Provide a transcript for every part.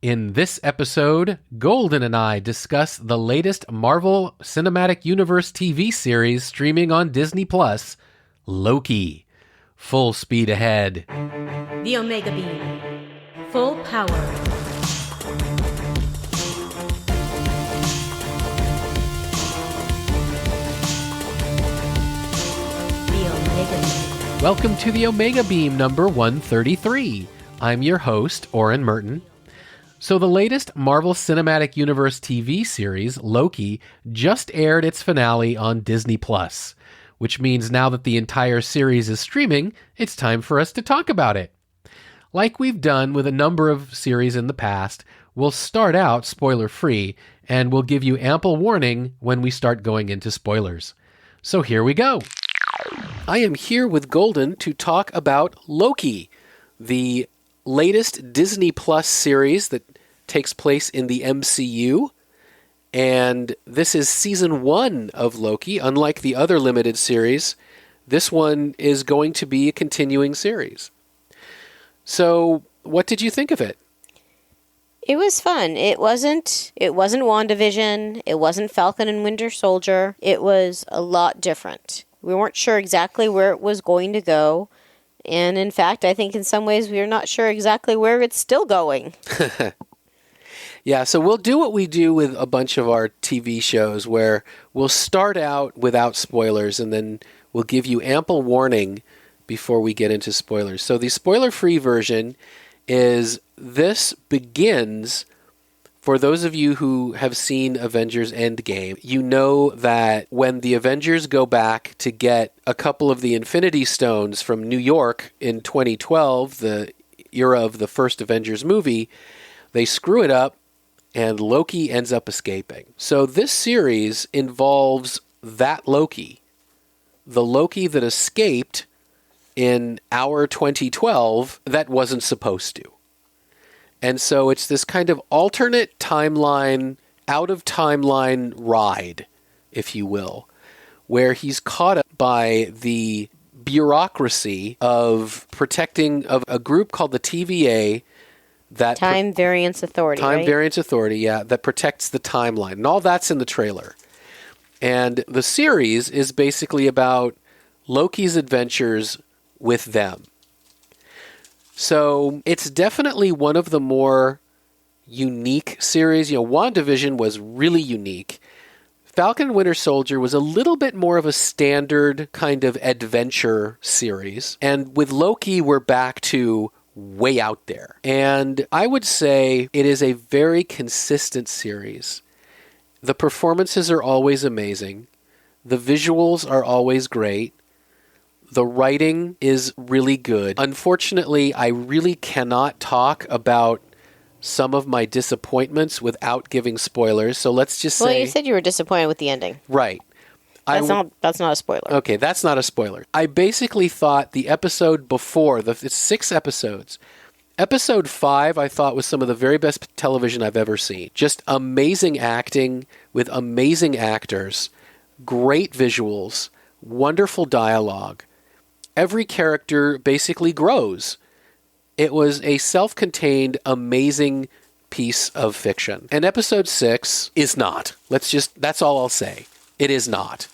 In this episode, Golden and I discuss the latest Marvel Cinematic Universe TV series streaming on Disney+, Loki. Full speed ahead. The Omega Beam. Full power. The Omega Beam. Welcome to the Omega Beam number 133. I'm your host, Oren Merton. So the latest Marvel Cinematic Universe TV series, Loki, just aired its finale on Disney+, which means now that the entire series is streaming, it's time for us to talk about it. Like we've done with a number of series in the past, we'll start out spoiler-free, and we'll give you ample warning when we start going into spoilers. So here we go. I am here with Golden to talk about Loki, the latest Disney Plus series that takes place in the MCU. And this is season 1 of Loki. Unlike the other limited series, this one is going to be a continuing series. So, what did you think of it? It was fun. It wasn't WandaVision. It wasn't Falcon and Winter Soldier. It was a lot different. We weren't sure exactly where it was going to go. And in fact, I think in some ways we're not sure exactly where it's still going. Yeah, so we'll do what we do with a bunch of our TV shows where we'll start out without spoilers and then we'll give you ample warning before we get into spoilers. So the spoiler-free version is this begins, for those of you who have seen Avengers Endgame, you know that when the Avengers go back to get a couple of the Infinity Stones from New York in 2012, the era of the first Avengers movie, they screw it up and Loki ends up escaping. So this series involves that Loki, the Loki that escaped in our 2012 that wasn't supposed to. And so it's this kind of alternate timeline, out-of-timeline ride, if you will, where he's caught up by the bureaucracy of protecting of a group called the TVA, that Time Variance Authority, Time Variance Authority, yeah, that protects the timeline. And all that's in the trailer. And the series is basically about Loki's adventures with them. So it's definitely one of the more unique series. You know, WandaVision was really unique. Falcon and Winter Soldier was a little bit more of a standard kind of adventure series. And with Loki, we're back to way out there. And I would say it is a very consistent series. The performances are always amazing. The visuals are always great. The writing is really good. Unfortunately, I really cannot talk about some of my disappointments without giving spoilers. So let's just say... Well, you said you were disappointed with the ending. Right. That's not a spoiler. Okay, that's not a spoiler. I basically thought the episode before, it's 6 episodes. Episode 5, I thought, was some of the very best television I've ever seen. Just amazing acting with amazing actors, great visuals, wonderful dialogue. Every character basically grows. It was a self-contained, amazing piece of fiction. And episode 6 is not. That's all I'll say. It is not.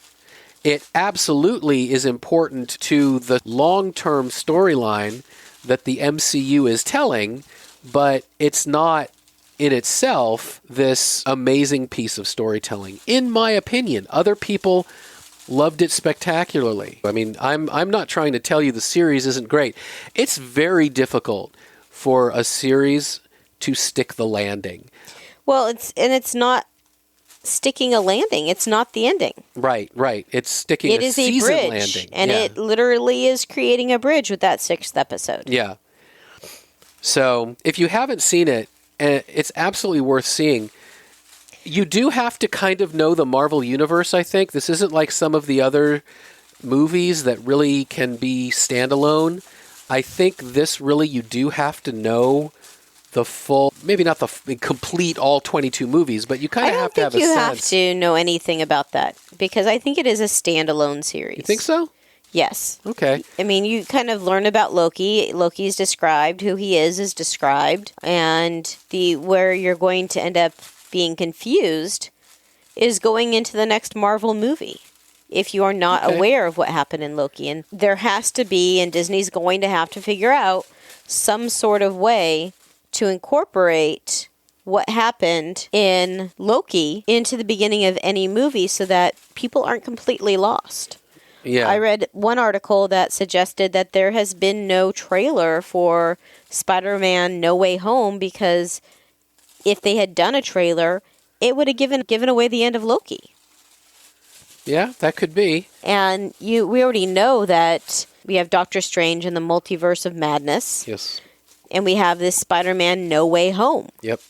It absolutely is important to the long-term storyline that the MCU is telling, but it's not in itself this amazing piece of storytelling. In my opinion, other people loved it spectacularly. I mean, I'm not trying to tell you the series isn't great. It's very difficult for a series to stick the landing. Well, it's not sticking a landing. It's not the ending. Right. It's sticking a season landing. It is a bridge, and it literally is creating a bridge with that 6th episode. Yeah. So, if you haven't seen it, it's absolutely worth seeing. You do have to kind of know the Marvel Universe, I think. This isn't like some of the other movies that really can be standalone. I think this really, you do have to know the full, maybe not the complete all 22 movies, but you kind of have to have a sense. I don't think you have to know anything about that, because I think it is a standalone series. You think so? Yes. Okay. I mean, you kind of learn about Loki. Loki's described. Who he is described. And where you're going to end up being confused is going into the next Marvel movie. If you are not aware of what happened in Loki. And there has to be, and Disney's going to have to figure out some sort of way to incorporate what happened in Loki into the beginning of any movie so that people aren't completely lost. Yeah. I read one article that suggested that there has been no trailer for Spider-Man No Way Home because if they had done a trailer, it would have given away the end of Loki. Yeah, that could be. And we already know that we have Doctor Strange in the Multiverse of Madness. Yes. And we have this Spider-Man No Way Home. Yep.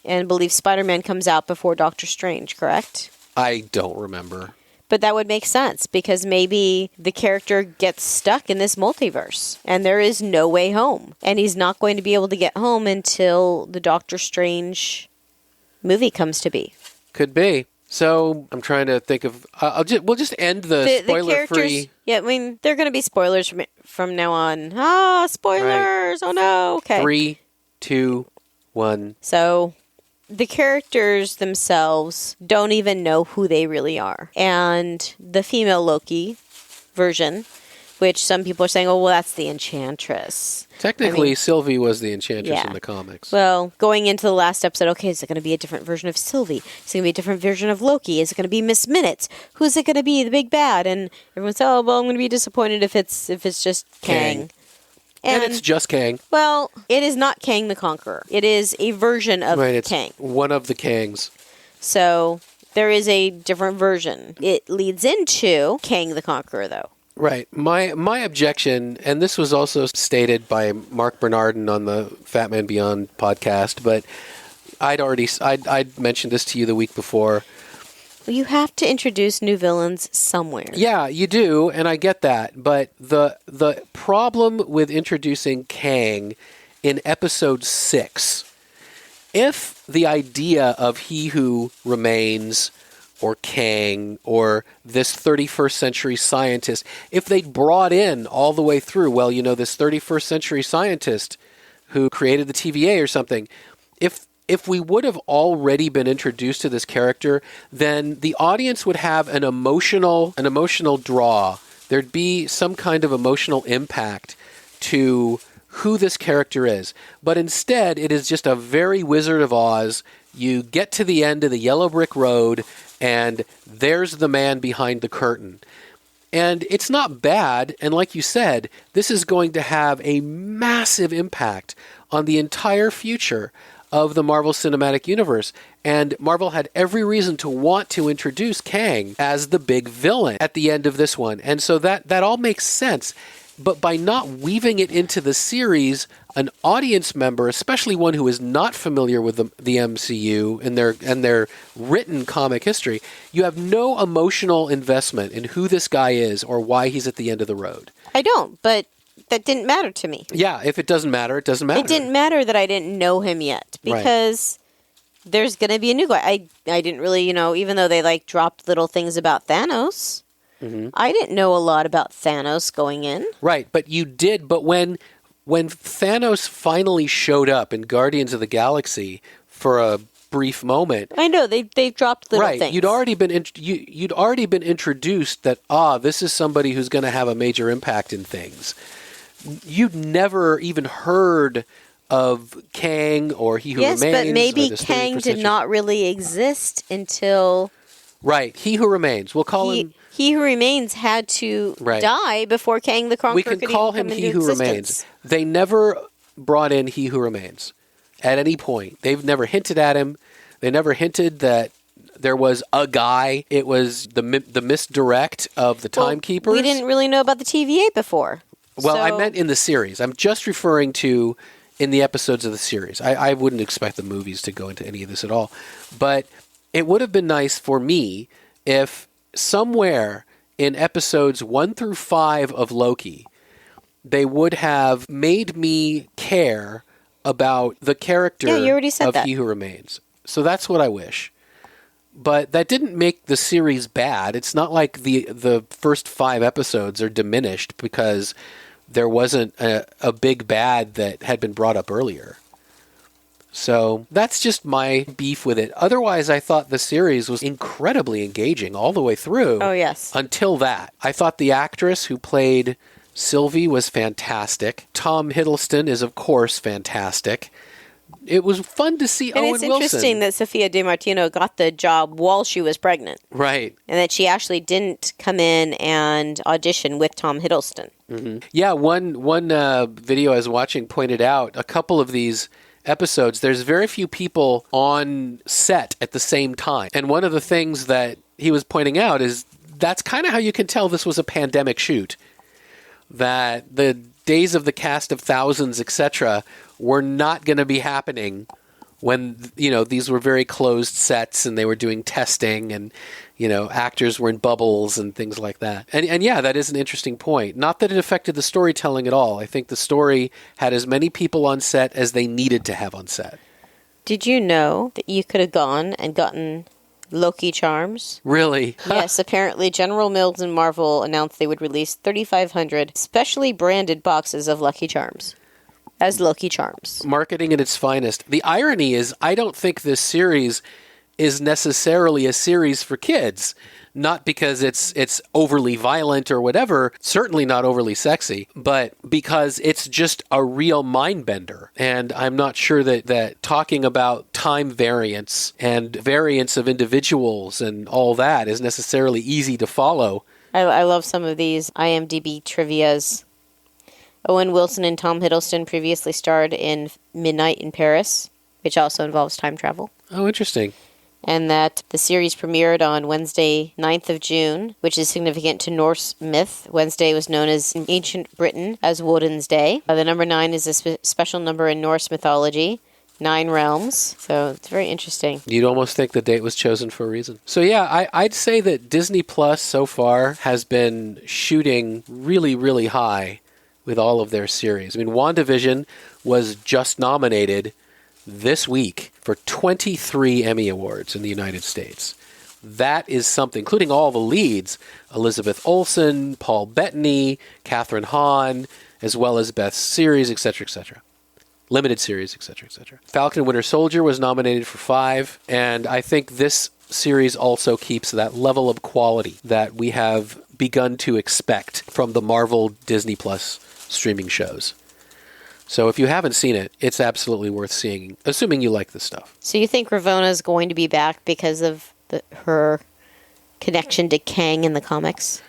And I believe Spider-Man comes out before Doctor Strange, correct? I don't remember. But that would make sense because maybe the character gets stuck in this multiverse and there is no way home. And he's not going to be able to get home until the Doctor Strange movie comes to be. Could be. So I'm trying to think of. We'll just end the spoiler-free. Yeah, I mean they're going to be spoilers from now on. Spoilers! Right. Oh no. Okay. 3, 2, 1. So the characters themselves don't even know who they really are, and the female Loki version, which some people are saying, oh, well, that's the Enchantress. Technically, Sylvie was the Enchantress in the comics. Well, going into the last episode, okay, is it going to be a different version of Sylvie? Is it going to be a different version of Loki? Is it going to be Miss Minutes? Who's it going to be, the big bad? And everyone says, oh, well, I'm going to be disappointed if it's just Kang. And it's just Kang. Well, it is not Kang the Conqueror. It is a version of Kang. One of the Kangs. So there is a different version. It leads into Kang the Conqueror, though. Right. My objection, and this was also stated by Mark Bernardin on the Fat Man Beyond podcast, but I'd mentioned this to you the week before. Well, you have to introduce new villains somewhere. Yeah, you do, and I get that. But the problem with introducing Kang in episode 6, if the idea of He Who Remains or Kang or this 21st century scientist, if they'd brought in all the way through, well, this 31st century scientist who created the TVA or something, if we would have already been introduced to this character, then the audience would have an emotional draw. There'd be some kind of emotional impact to who this character is. But instead, it is just a very Wizard of Oz. You get to the end of the yellow brick road, and there's the man behind the curtain. And it's not bad, and like you said, this is going to have a massive impact on the entire future of the Marvel Cinematic Universe. And Marvel had every reason to want to introduce Kang as the big villain at the end of this one. And so that all makes sense. But by not weaving it into the series, an audience member, especially one who is not familiar with the MCU and their written comic history, you have no emotional investment in who this guy is or why he's at the end of the road. I don't, but that didn't matter to me. Yeah, if it doesn't matter, it doesn't matter. It didn't matter that I didn't know him yet because there's going to be a new guy. I didn't really, even though they dropped little things about Thanos, I didn't know a lot about Thanos going in. Right, but you did. But when Thanos finally showed up in Guardians of the Galaxy for a brief moment, I know they dropped little things. You'd already been introduced that this is somebody who's going to have a major impact in things. You'd never even heard of Kang or He Who Remains. Yes, but maybe Kang did not really exist until... Right, He Who Remains. We'll call him... He Who Remains had to die before Kang the Conqueror could even come into existence. We can call him He Who Remains. They never brought in He Who Remains at any point. They've never hinted at him. They never hinted that there was a guy. It was the misdirect of the Timekeepers. We didn't really know about the TVA before. Well, I meant in the series. I'm just referring to in the episodes of the series. I wouldn't expect the movies to go into any of this at all. But it would have been nice for me if somewhere in episodes 1 through 5 of Loki, they would have made me care about the character you already said of that. He Who Remains. So that's what I wish. But that didn't make the series bad. It's not like the first 5 episodes are diminished because there wasn't a big bad that had been brought up earlier. So that's just my beef with it. Otherwise, I thought the series was incredibly engaging all the way through. Oh, yes. Until that. I thought the actress who played Sylvie was fantastic. Tom Hiddleston is, of course, fantastic. It was fun to see Owen Wilson. And it's interesting that Sophia DiMartino got the job while she was pregnant. Right. And that she actually didn't come in and audition with Tom Hiddleston. Mm-hmm. Yeah, one video I was watching pointed out a couple of these episodes, there's very few people on set at the same time. And one of the things that he was pointing out is that's kind of how you can tell this was a pandemic shoot. That the days of the cast of thousands, etc., were not going to be happening when, these were very closed sets and they were doing testing and, actors were in bubbles and things like that. And yeah, that is an interesting point. Not that it affected the storytelling at all. I think the story had as many people on set as they needed to have on set. Did you know that you could have gone and gotten Loki charms? Really? Yes, apparently General Mills and Marvel announced they would release 3,500 specially branded boxes of Lucky Charms as Loki charms. Marketing at its finest. The irony is, I don't think this series is necessarily a series for kids. Not because it's overly violent or whatever, certainly not overly sexy, but because it's just a real mind bender. And I'm not sure that talking about time variance and variance of individuals and all that is necessarily easy to follow. I love some of these IMDb trivias. Owen Wilson and Tom Hiddleston previously starred in Midnight in Paris, which also involves time travel. Oh, interesting. And that the series premiered on Wednesday, 9th of June, which is significant to Norse myth. Wednesday was known as in ancient Britain as Woden's Day. The number 9 is a special number in Norse mythology. 9 realms. So it's very interesting. You'd almost think the date was chosen for a reason. So yeah, I'd say that Disney Plus so far has been shooting really, really high with all of their series. I mean, WandaVision was just nominated this week for 23 Emmy Awards in the United States. That is something, including all the leads, Elizabeth Olsen, Paul Bettany, Catherine Hahn, as well as Best Series, etc., etc. Limited Series, etc., etc. Falcon and Winter Soldier was nominated for 5, and I think this series also keeps that level of quality that we have begun to expect from the Marvel Disney Plus streaming shows. So if you haven't seen it, it's absolutely worth seeing, assuming you like this stuff. So you think Ravona's going to be back because of her connection to Kang in the comics?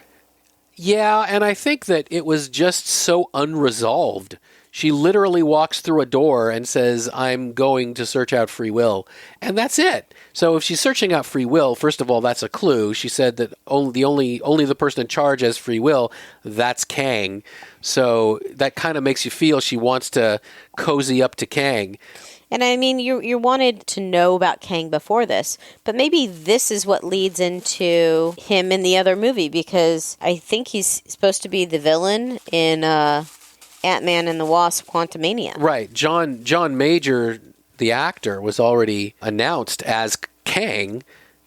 Yeah, and I think that it was just so unresolved. She literally walks through a door and says, I'm going to search out free will. And that's it. So if she's searching out free will, first of all, that's a clue. She said that only the person in charge has free will. That's Kang. So that kind of makes you feel she wants to cozy up to Kang. And I mean, you wanted to know about Kang before this, but maybe this is what leads into him in the other movie, because I think he's supposed to be the villain in Ant-Man and the Wasp: Quantumania. Right. John Major, the actor, was already announced as Kang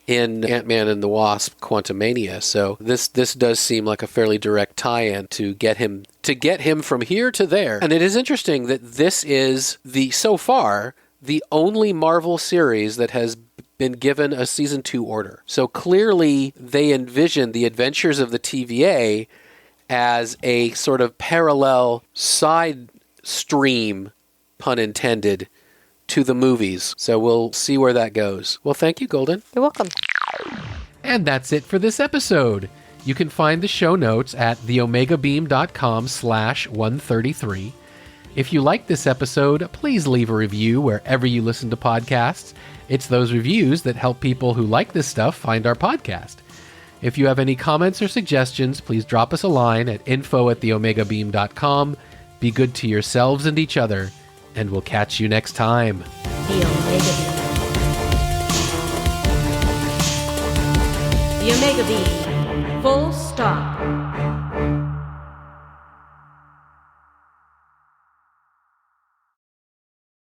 in Ant-Man and the Wasp: Quantumania. So this does seem like a fairly direct tie-in to get him from here to there. And it is interesting that this is so far the only Marvel series that has been given a season 2 order. So clearly they envision the adventures of the TVA as a sort of parallel side stream, pun intended, to the movies. So we'll see where that goes. Well, thank you, Golden. You're welcome. And that's it for this episode. You can find the show notes at theomegabeam.com/133. If you like this episode, please leave a review wherever you listen to podcasts. It's those reviews that help people who like this stuff find our podcast. If you have any comments or suggestions, please drop us a line at info@theomegabeam.com. Be good to yourselves and each other, and we'll catch you next time. The Omega Beam. The Omega Beam. Full stop.